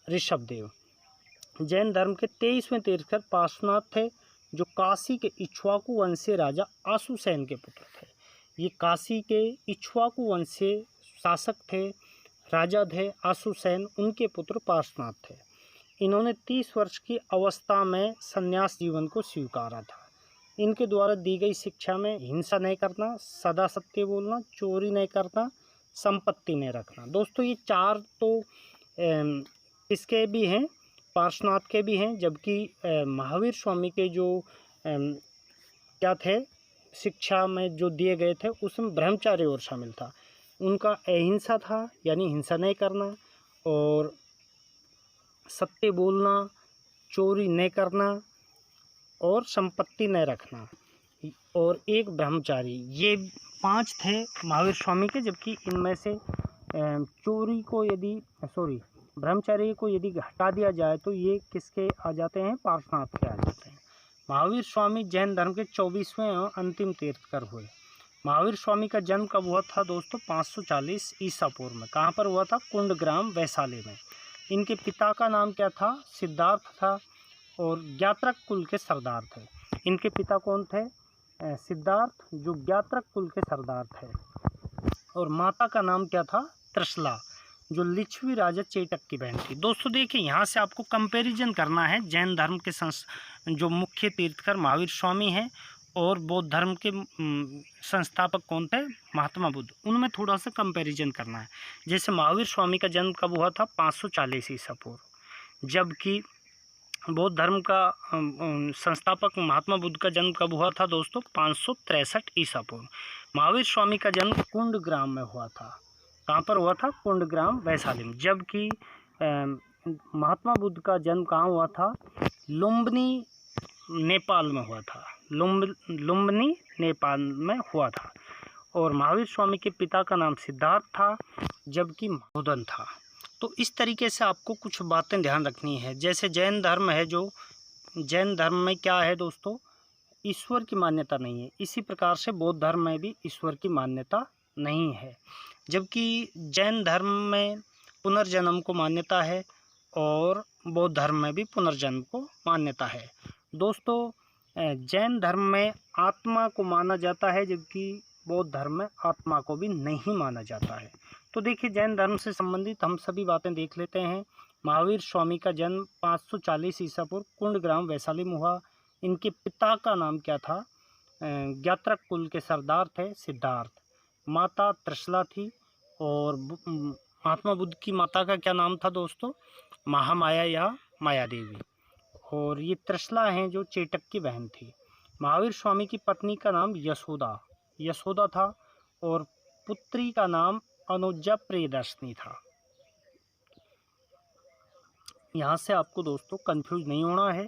ऋषभदेव। जैन धर्म के 23वें तीर्थकर पार्श्वनाथ थे, जो काशी के इक्ष्वाकु वंशीय राजा आशुसेन के पुत्र थे। ये काशी के इक्ष्वाकु वंशीय शासक थे, राजा थे आशुसेन, उनके पुत्र पार्श्वनाथ थे। इन्होंने 30 वर्ष की अवस्था में संन्यास जीवन को स्वीकारा था। इनके द्वारा दी गई शिक्षा में हिंसा नहीं करना, सदा सत्य बोलना, चोरी नहीं करना, संपत्ति नहीं रखना। दोस्तों ये 4 तो इसके भी हैं, पार्श्वनाथ के भी हैं, जबकि महावीर स्वामी के जो क्या थे शिक्षा में जो दिए गए थे उसमें ब्रह्मचार्य और शामिल था। उनका अहिंसा था, यानी हिंसा नहीं करना, और सत्य बोलना, चोरी नहीं करना, और संपत्ति नहीं रखना, और एक ब्रह्मचारी। ये 5 थे महावीर स्वामी के, जबकि इनमें से चोरी को यदि ब्रह्मचारी को यदि हटा दिया जाए तो ये किसके आ जाते हैं? पार्श्वनाथ के आ जाते हैं। महावीर स्वामी जैन धर्म के 24वें एवं अंतिम तीर्थकर हुए। महावीर स्वामी का जन्म कब हुआ था दोस्तों? 540 ईसा पूर्व में। कहाँ पर हुआ था? कुंडग्राम वैशाली में। इनके पिता का नाम क्या था? सिद्धार्थ था, और ज्ञात्रक कुल के सरदार थे। इनके पिता कौन थे? सिद्धार्थ, जो ज्ञात्रक कुल के सरदार थे। और माता का नाम क्या था? त्रिशला, जो लिच्छवी राजा चेटक की बहन थी। दोस्तों देखिए, यहाँ से आपको कंपैरिजन करना है। जैन धर्म के जो मुख्य तीर्थकर महावीर स्वामी हैं, और बौद्ध धर्म के संस्थापक कौन थे? महात्मा बुद्ध। उनमें थोड़ा सा कंपैरिजन करना है। जैसे महावीर स्वामी का जन्म कब हुआ था? 540 ईसा पूर्व। जबकि बौद्ध धर्म का संस्थापक महात्मा बुद्ध का जन्म कब हुआ था दोस्तों? 563 ईसा पूर्व। महावीर स्वामी का जन्म कुंडग्राम में हुआ था। कहाँ पर हुआ था? कुंडग्राम वैशाली में। जबकि महात्मा बुद्ध का जन्म कहाँ हुआ था? लुम्बिनी नेपाल में हुआ था। लुम्बिनी नेपाल में हुआ था। और महावीर स्वामी के पिता का नाम सिद्धार्थ था, जबकि मधुसूदन था। तो इस तरीके से आपको कुछ बातें ध्यान रखनी है। जैसे जैन धर्म है, जो जैन धर्म में क्या है दोस्तों? ईश्वर की मान्यता नहीं है। इसी प्रकार से बौद्ध धर्म में भी ईश्वर की मान्यता नहीं है। जबकि जैन धर्म में पुनर्जन्म को मान्यता है, और बौद्ध धर्म में भी पुनर्जन्म को मान्यता है। दोस्तों जैन धर्म में आत्मा को माना जाता है, जबकि बौद्ध धर्म में आत्मा को भी नहीं माना जाता है। तो देखिए, जैन धर्म से संबंधित हम सभी बातें देख लेते हैं। महावीर स्वामी का जन्म 540 ईसा पूर्व कुंडग्राम वैशाली में हुआ। इनके पिता का नाम क्या था? ज्ञात्रक कुल के सरदार थे सिद्धार्थ। माता त्रिशला थी, और महात्मा बुद्ध की माता का क्या नाम था दोस्तों? महामाया या माया देवी। और ये त्रिशला हैं जो चेटक की बहन थी। महावीर स्वामी की पत्नी का नाम यशोदा था, और पुत्री का नाम अनुजा प्रियदर्शनी था। यहाँ से आपको दोस्तों कंफ्यूज नहीं होना है।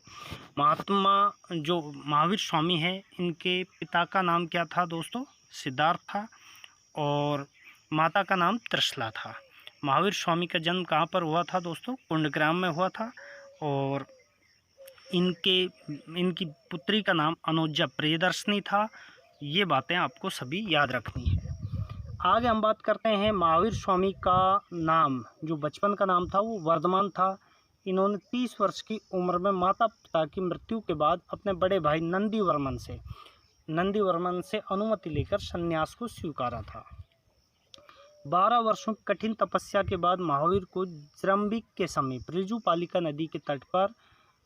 जो महावीर स्वामी है, इनके पिता का नाम क्या था दोस्तों? सिद्धार्थ था, और माता का नाम त्रिशला था। महावीर स्वामी का जन्म कहाँ पर हुआ था दोस्तों? कुंडग्राम में हुआ था। और इनकी पुत्री का नाम अनुजा प्रियदर्शनी था। ये बातें आपको सभी याद रखनी है। आगे हम बात करते हैं। महावीर स्वामी का नाम, जो बचपन का नाम था, वो वर्धमान था। इन्होंने 30 वर्ष की उम्र में माता पिता की मृत्यु के बाद अपने बड़े भाई नंदीवर्मन से अनुमति लेकर संन्यास को स्वीकारा था। 12 वर्षों की कठिन तपस्या के बाद महावीर को जरम्बिक के समीप ऋजुपालिका नदी के तट पर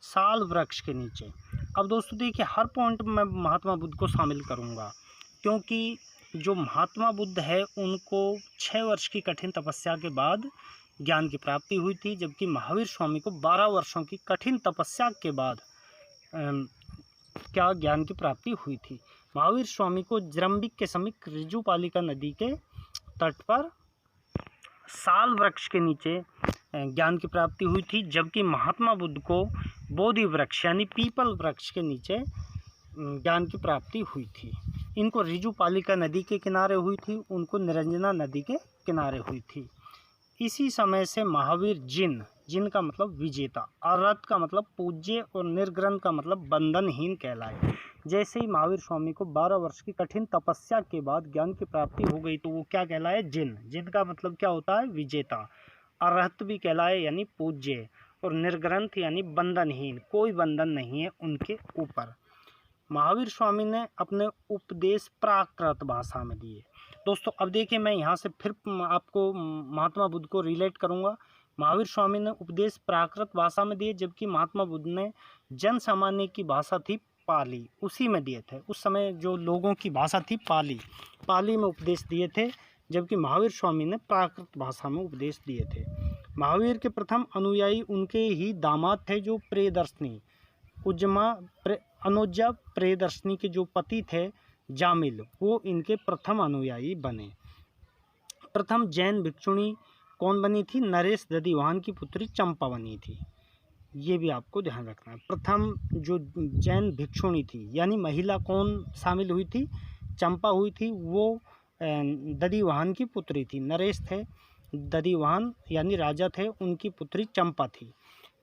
साल वृक्ष के नीचे। अब दोस्तों देखिए, हर पॉइंट में महात्मा बुद्ध को शामिल करूंगा, क्योंकि जो महात्मा बुद्ध है उनको 6 वर्ष की कठिन तपस्या के बाद ज्ञान की प्राप्ति हुई थी, जबकि महावीर स्वामी को 12 वर्षों की कठिन तपस्या के बाद क्या ज्ञान की प्राप्ति हुई थी। महावीर स्वामी को जरम्बिक के समीप ऋजुपालिका नदी के तट पर साल वृक्ष के नीचे ज्ञान की प्राप्ति हुई थी, जबकि महात्मा बुद्ध को बोधि वृक्ष यानी पीपल वृक्ष के नीचे ज्ञान की प्राप्ति हुई थी। इनको रिजुपालिका नदी के किनारे हुई थी, उनको निरंजना नदी के किनारे हुई थी। इसी समय से महावीर जिन का मतलब विजेता, अरहत का मतलब पूज्य और निर्ग्रंथ का मतलब बंधनहीन कहलाए। जैसे ही महावीर स्वामी को 12 वर्ष की कठिन तपस्या के बाद ज्ञान की प्राप्ति हो गई तो वो क्या कहलाए? जिन का मतलब क्या होता है? विजेता। अरहत भी कहलाए यानी पूज्य, और निर्ग्रंथ यानी बंधनहीन, कोई बंधन नहीं है उनके ऊपर। महावीर स्वामी ने अपने उपदेश प्राकृत भाषा में दिए। दोस्तों अब देखिए, मैं यहाँ से फिर आपको महात्मा बुद्ध को रिलेट करूँगा। महावीर स्वामी ने उपदेश प्राकृत भाषा में दिए, जबकि महात्मा बुद्ध ने जन सामान्य की भाषा थी पाली, उसी में दिए थे। उस समय जो लोगों की भाषा थी पाली में उपदेश दिए थे, जबकि महावीर स्वामी ने प्राकृत भाषा में उपदेश दिए थे। महावीर के प्रथम अनुयायी उनके ही दामाद थे, जो प्रियदर्शनी अनुजा प्रियदर्शनी के जो पति थे जामिल, वो इनके प्रथम अनुयायी बने। प्रथम जैन भिक्षुणी कौन बनी थी? नरेश दधिवाहन की पुत्री चंपा बनी थी। ये भी आपको ध्यान रखना है। प्रथम जो जैन भिक्षुणी थी यानी महिला कौन शामिल हुई थी? चंपा हुई थी। वो दधिवाहन की पुत्री थी। नरेश थे, दधिवाहन यानी राजा थे, उनकी पुत्री चंपा थी।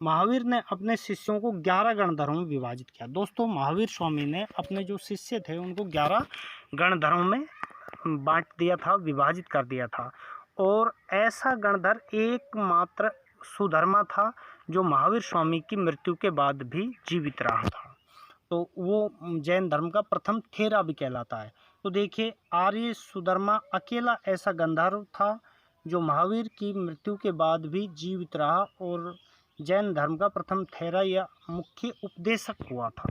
महावीर ने अपने शिष्यों को 11 गणधरों में विभाजित किया। दोस्तों महावीर स्वामी ने अपने जो शिष्य थे उनको 11 गणधरों में बांट दिया था, विभाजित कर दिया था। और ऐसा गणधर एकमात्र सुधर्मा था जो महावीर स्वामी की मृत्यु के बाद भी जीवित रहा था। तो वो जैन धर्म का प्रथम थेरा भी कहलाता है। तो देखिए, आर्य सुधर्मा अकेला ऐसा गंधर्व था जो महावीर की मृत्यु के बाद भी जीवित रहा और जैन धर्म का प्रथम थेरा या मुख्य उपदेशक हुआ था।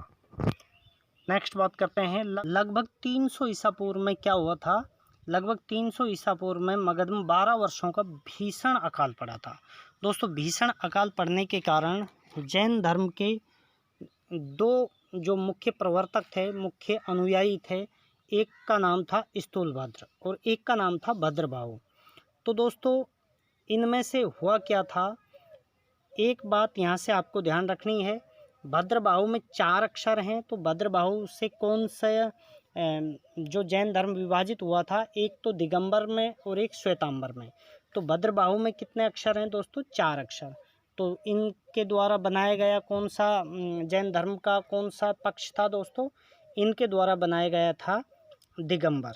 नेक्स्ट बात करते हैं, लगभग 300 ईसा पूर्व में क्या हुआ था? लगभग 300 ईसा पूर्व में मगध में 12 वर्षों का भीषण अकाल पड़ा था। दोस्तों भीषण अकाल पड़ने के कारण जैन धर्म के 2 जो मुख्य प्रवर्तक थे, मुख्य अनुयायी थे, एक का नाम था स्थूलभद्र और एक का नाम था भद्रबाहु। तो दोस्तों इनमें से हुआ क्या था? एक बात यहाँ से आपको ध्यान रखनी है, भद्रबाहु में 4 अक्षर हैं। तो भद्रबाहु से कौन सा जो जैन धर्म विभाजित हुआ था? एक तो दिगंबर में और एक श्वेतांबर में। तो भद्रबाहु में कितने अक्षर हैं दोस्तों? 4 अक्षर। तो इनके द्वारा बनाया गया कौन सा जैन धर्म का कौन सा पक्ष था दोस्तों? इनके द्वारा बनाया गया था दिगंबर।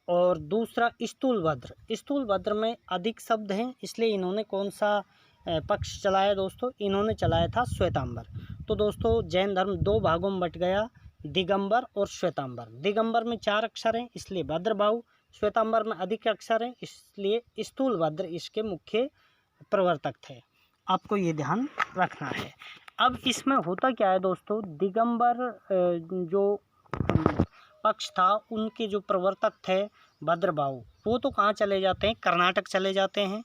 और दूसरा स्थूलभद्र में अधिक शब्द हैं, इसलिए इन्होंने कौन सा पक्ष चलाया दोस्तों? इन्होंने चलाया था श्वेतांबर। तो दोस्तों जैन धर्म 2 भागों में बट गया, दिगंबर और श्वेतांबर। दिगंबर में 4 अक्षर हैं इसलिए भद्रबाहु, श्वेतांबर में अधिक अक्षर हैं इसलिए स्थूलभद्र इसके मुख्य प्रवर्तक थे। आपको ये ध्यान रखना है। अब इसमें होता क्या है दोस्तों, दिगंबर जो पक्ष था उनके जो प्रवर्तक थे भद्रबाहु, वो तो कहाँ चले जाते हैं? कर्नाटक चले जाते हैं।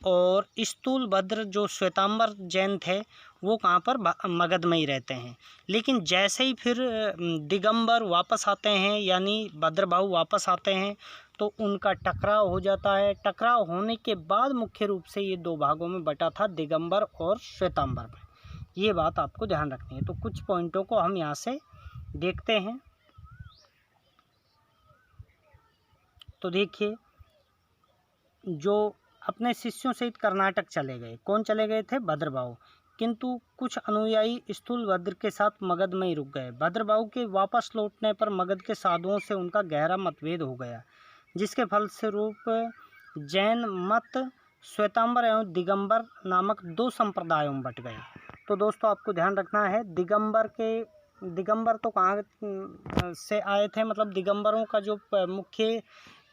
और स्थूलभद्र जो श्वेतांबर जैन थे वो कहाँ पर? मगध में ही रहते हैं। लेकिन जैसे ही फिर दिगंबर वापस आते हैं यानी भद्रबाहु वापस आते हैं तो उनका टकराव हो जाता है। टकराव होने के बाद मुख्य रूप से ये 2 भागों में बटा था, दिगंबर और श्वेतांबर में। ये बात आपको ध्यान रखनी है। तो कुछ पॉइंटों को हम यहाँ से देखते हैं। तो देखिए, जो अपने शिष्यों सहित कर्नाटक चले गए, कौन चले गए थे? भद्रबाहु। किंतु कुछ अनुयायी स्थूलभद्र के साथ मगध में ही रुक गए। भद्रबाहु के वापस लौटने पर मगध के साधुओं से उनका गहरा मतभेद हो गया, जिसके फलस्वरूप जैन मत श्वेतांबर एवं दिगंबर नामक 2 संप्रदायों में बट गया। तो दोस्तों आपको ध्यान रखना है, दिगंबर तो कहाँ से आए थे? मतलब दिगंबरों का जो मुख्य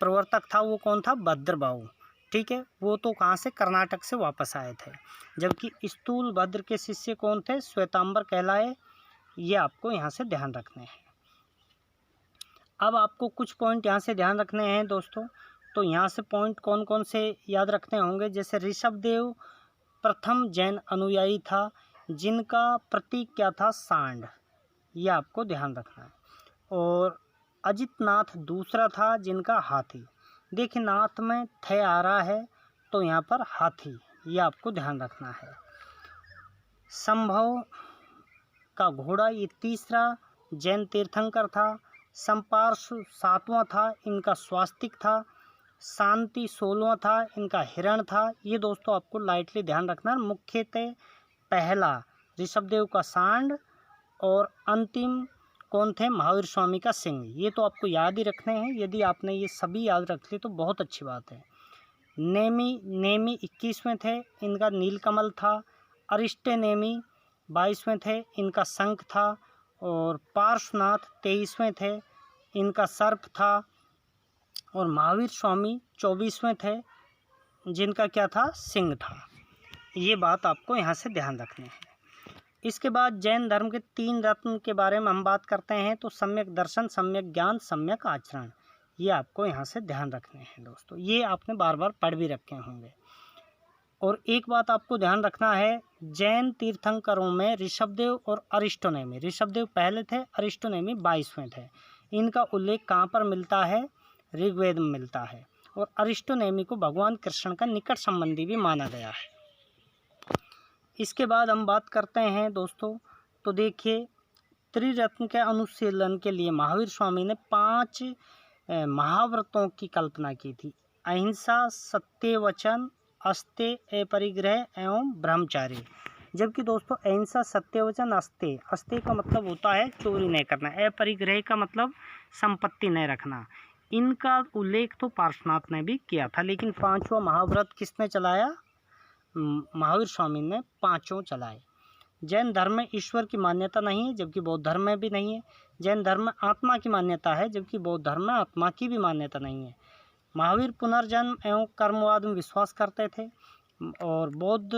प्रवर्तक था वो कौन था? भद्रबाहु। ठीक है, वो तो कहाँ से? कर्नाटक से वापस आए थे। जबकि स्थूलभद्र के शिष्य कौन थे? श्वेतांबर कहलाए। ये आपको यहाँ से ध्यान रखने हैं। अब आपको कुछ पॉइंट यहाँ से ध्यान रखने हैं दोस्तों। तो यहाँ से पॉइंट कौन कौन से याद रखने होंगे? जैसे ऋषभदेव प्रथम जैन अनुयायी था, जिनका प्रतीक क्या था? सांड। ये आपको ध्यान रखना है। और अजितनाथ दूसरा था, जिनका हाथी। देखिए नाथ में थ आ रहा है तो यहाँ पर हाथी, ये आपको ध्यान रखना है। संभव का घोड़ा ये तीसरा जैन तीर्थंकर था। संपार्श्व 7वां था, इनका स्वास्तिक था। शांति 16वां था, इनका हिरण था। ये दोस्तों आपको लाइटली ध्यान रखना है। मुख्यतः पहला ऋषभदेव का सांड और अंतिम कौन थे, महावीर स्वामी का सिंह। ये तो आपको याद ही रखने हैं। यदि आपने ये सभी याद रख लिए तो बहुत अच्छी बात है। नेमी 21वें थे, इनका नीलकमल था। अरिष्टे नेमी 22वें थे, इनका शंख था। और पार्श्वनाथ 23वें थे, इनका सर्प था। और महावीर स्वामी 24वें थे, जिनका क्या था, सिंह था। ये बात आपको यहाँ से ध्यान रखनी है। इसके बाद जैन धर्म के 3 रत्न के बारे में हम बात करते हैं। तो सम्यक दर्शन, सम्यक ज्ञान, सम्यक आचरण, ये आपको यहाँ से ध्यान रखने हैं दोस्तों। ये आपने बार बार पढ़ भी रखे होंगे। और एक बात आपको ध्यान रखना है, जैन तीर्थंकरों में ऋषभदेव और अरिष्टोनेमी, ऋषभदेव पहले थे, अरिष्टोनेमी 22वें थे। इनका उल्लेख कहाँ पर मिलता है, ऋग्वेद में मिलता है। और अरिष्टोनेमी को भगवान कृष्ण का निकट संबंधी भी माना गया है। इसके बाद हम बात करते हैं दोस्तों, तो देखिए त्रिरत्न के अनुशीलन के लिए महावीर स्वामी ने 5 महाव्रतों की कल्पना की थी। अहिंसा, सत्य वचन, अस्तेय, अपरिग्रह एवं ब्रह्मचार्य। जबकि दोस्तों अहिंसा, सत्य वचन, अस्तेय का मतलब होता है चोरी नहीं करना, अपरिग्रह का मतलब संपत्ति नहीं रखना। इनका उल्लेख तो पार्श्वनाथ ने भी किया था। लेकिन 5वां महाव्रत किसने चलाया, महावीर स्वामी ने 5 चलाए। जैन धर्म में ईश्वर की मान्यता नहीं है, जबकि बौद्ध धर्म में भी नहीं है। जैन धर्म में आत्मा की मान्यता है, जबकि बौद्ध धर्म में आत्मा की भी मान्यता नहीं है। महावीर पुनर्जन्म एवं कर्मवाद में विश्वास करते थे। और बौद्ध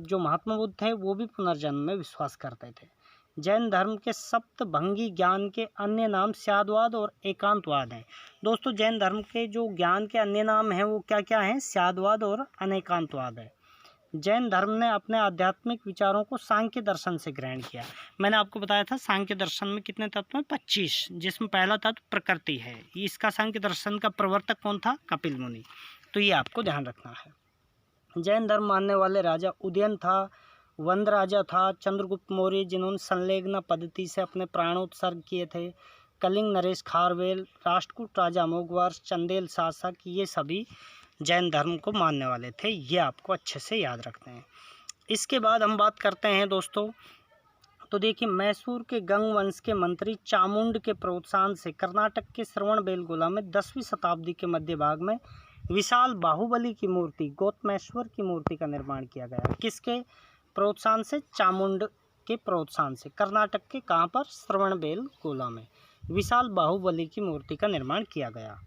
जो महात्मा बुद्ध थे वो भी पुनर्जन्म में विश्वास करते थे। जैन धर्म के सप्तभंगी ज्ञान के अन्य नाम स्यादवाद और एकांतवाद हैं। दोस्तों जैन धर्म के जो ज्ञान के अन्य नाम हैं वो क्या क्या हैं, स्यादवाद और अनेकांतवाद है। जैन धर्म ने अपने आध्यात्मिक विचारों को सांख्य दर्शन से ग्रहण किया। मैंने आपको बताया था सांख्य दर्शन में कितने तत्व हैं, 25, जिसमें पहला तत्व प्रकृति है। इसका सांख्य दर्शन का प्रवर्तक कौन था, कपिल मुनि। तो ये आपको ध्यान रखना है। जैन धर्म मानने वाले राजा उदयन था, वंद राजा था, चंद्रगुप्त मौर्य जिन्होंने संलेखना पद्धति से अपने प्राणोत्सर्ग किए थे, कलिंग नरेश खारवेल, राष्ट्रकूट राजा अमोघवर्ष, चंदेल शासक, ये सभी जैन धर्म को मानने वाले थे। ये आपको अच्छे से याद रखते हैं। इसके बाद हम बात करते हैं दोस्तों, तो देखिए मैसूर के गंग वंश के मंत्री चामुंड के प्रोत्साहन से कर्नाटक के श्रवणबेलगोला में 10वीं शताब्दी के मध्य भाग में विशाल बाहुबली की मूर्ति, गौतमेश्वर की मूर्ति का निर्माण किया गया। किसके प्रोत्साहन से, चामुंड के प्रोत्साहन से। कर्नाटक के कहाँ पर, श्रवणबेलगोला में विशाल बाहुबली की मूर्ति का निर्माण किया गया।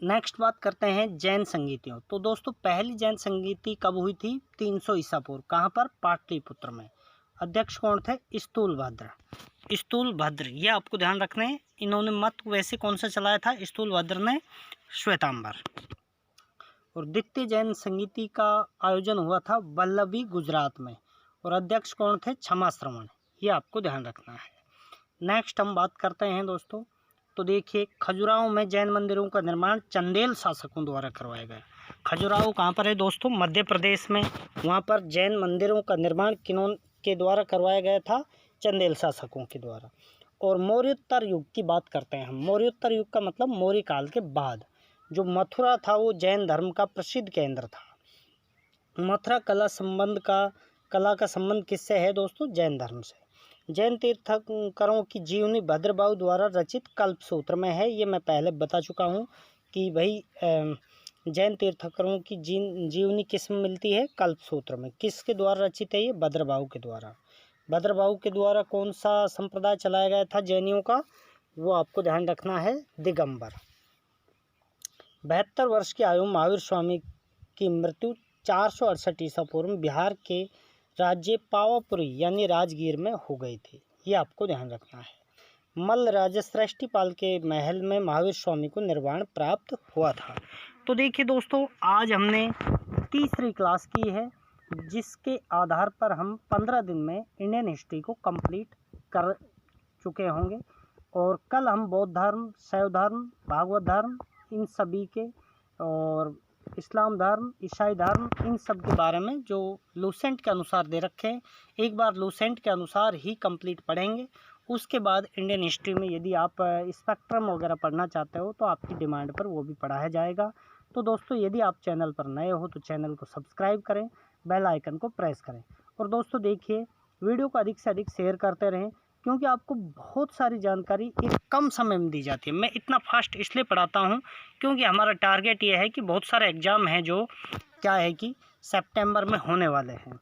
नेक्स्ट बात करते हैं जैन संगीतियों। तो दोस्तों पहली जैन संगीति कब हुई थी, 300 ईसा पूर्व। कहाँ पर, पाटलिपुत्र में। अध्यक्ष कौन थे, स्थूलभद्र, ये आपको ध्यान रखना है। इन्होंने मत वैसे कौन सा चलाया था, स्थूलभद्र ने श्वेतांबर। और द्वितीय जैन संगीति का आयोजन हुआ था वल्लभी, गुजरात में। और अध्यक्ष कौन थे, क्षमा श्रवण, ये आपको ध्यान रखना है। नेक्स्ट हम बात करते हैं दोस्तों, तो देखिए खजुराहो में जैन मंदिरों का निर्माण चंदेल शासकों द्वारा करवाया गया। खजुराहो कहाँ पर है दोस्तों, मध्य प्रदेश में। वहाँ पर जैन मंदिरों का निर्माण किन्हों के द्वारा करवाया गया था, चंदेल शासकों के द्वारा। और मौर्योत्तर युग की बात करते हैं हम। मौर्योत्तर युग का मतलब मौर्य काल के बाद। जो मथुरा था वो जैन धर्म का प्रसिद्ध केंद्र था। मथुरा कला का संबंध किससे है दोस्तों, जैन धर्म से। जैन तीर्थंकरों की जीवनी भद्रबाहु द्वारा रचित कल्पसूत्र में है। ये मैं पहले बता चुका हूँ कि भाई जैन तीर्थंकरों की जीवनी किस में मिलती है, कल्पसूत्र में। किसके द्वारा रचित है ये, भद्रबाहु के द्वारा। भद्रबाहु के द्वारा कौन सा संप्रदाय चलाया गया था जैनियों का, वो आपको ध्यान रखना है, दिगंबर। 72 वर्ष की आयु महावीर स्वामी की मृत्यु 468 ईसा पूर्व में बिहार के राज्य पावापुरी यानी राजगीर में हो गई थी। ये आपको ध्यान रखना है। मल्ल राजा श्रेष्ठीपाल के महल में महावीर स्वामी को निर्वाण प्राप्त हुआ था। तो देखिए दोस्तों आज हमने तीसरी क्लास की है, जिसके आधार पर हम 15 दिन में इंडियन हिस्ट्री को कंप्लीट कर चुके होंगे। और कल हम बौद्ध धर्म, शैव धर्म, भागवत धर्म, इन सभी के और इस्लाम धर्म, ईसाई धर्म, इन सब के बारे में जो लूसेंट के अनुसार दे रखे हैं, एक बार लूसेंट के अनुसार ही कंप्लीट पढ़ेंगे। उसके बाद इंडियन हिस्ट्री में यदि आप स्पेक्ट्रम वगैरह पढ़ना चाहते हो तो आपकी डिमांड पर वो भी पढ़ाया जाएगा। तो दोस्तों यदि आप चैनल पर नए हो तो चैनल को सब्सक्राइब करें, बेल आइकन को प्रेस करें। और दोस्तों देखिए, वीडियो को अधिक से अधिक शेयर करते रहें, क्योंकि आपको बहुत सारी जानकारी एक कम समय में दी जाती है। मैं इतना फास्ट इसलिए पढ़ाता हूँ क्योंकि हमारा टारगेट ये है कि बहुत सारे एग्ज़ाम हैं जो क्या है कि सितंबर में होने वाले हैं।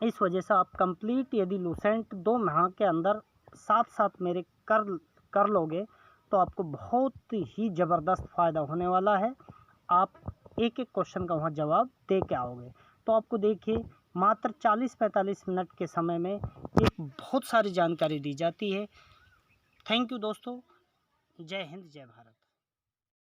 इस वजह से आप कंप्लीट यदि लूसेंट 2 माह के अंदर साथ साथ मेरे कर लोगे तो आपको बहुत ही ज़बरदस्त फ़ायदा होने वाला है। आप एक एक क्वेश्चन का वहाँ जवाब दे के आओगे। तो आपको देखिए, मात्र 40-45 मिनट के समय में एक बहुत सारी जानकारी दी जाती है। थैंक यू दोस्तों। जय हिंद, जय भारत।